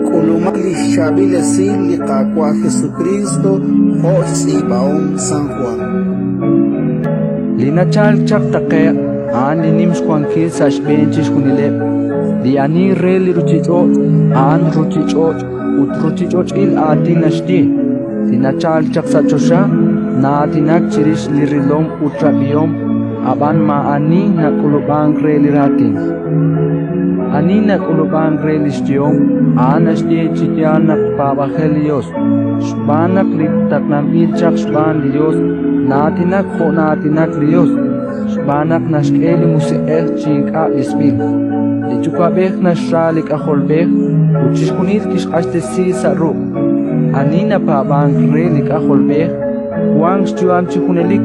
Kulumali Shabila Sil Liqaqua Jesucristo Jose Baon San Juan Linachal Chaptake An Linim Squankil Sash Benches Kunile Di Ani Reli Ruchicho An Ruchicho Utruchicho Il Atinashti Linachal Chapsachosha Natinak Chirish Lirilom Utrabiom Aban Maani Nakulubang Reli Ratin Anina kulubang religion, anas di chitianak pabahelios, shbanak litak nam ilchak shban Dios, natinak po natinak Dios, shbanak nashkeli musiel chika isbil. Di chukabek nashalik aholbek, uchishkunit kish ashtesi saru. Anina pabang relik aholbek, wang stuam chikunelik,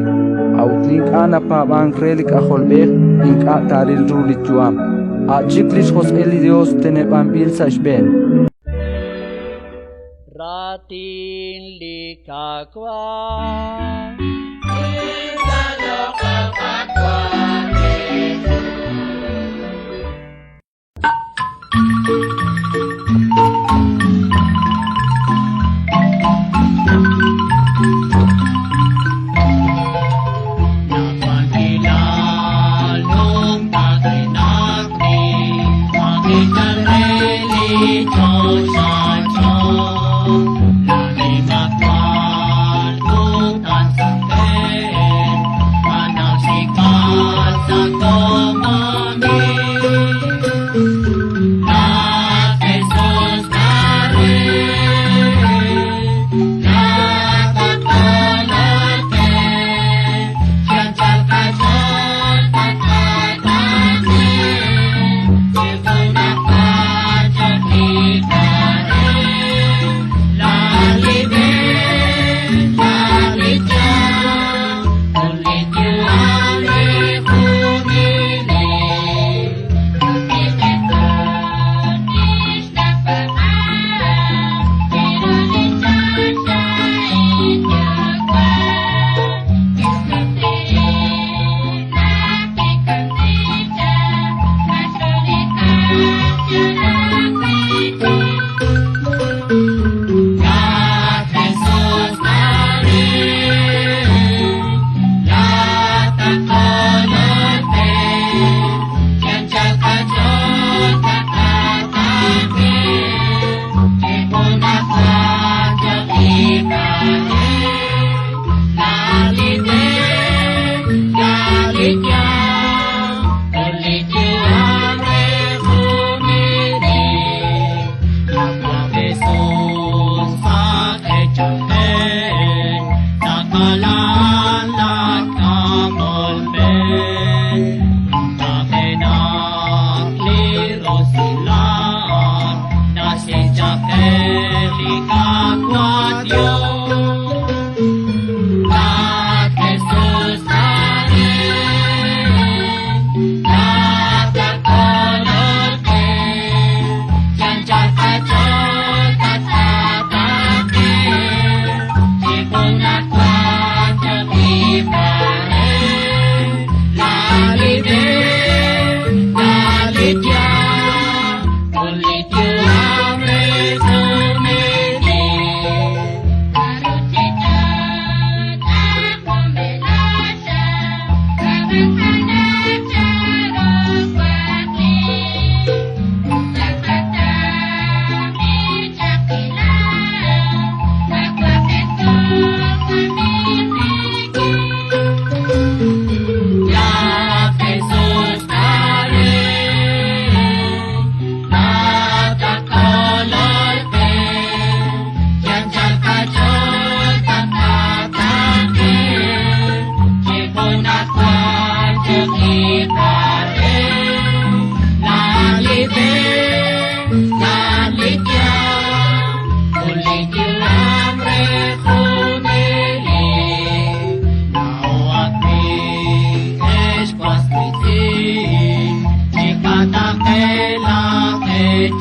outlink ana pabang relik aholbek, inka taril rulit juam. Achiklis Jose Dios tenepambil sashben. Ratin likakwa.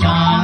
Cha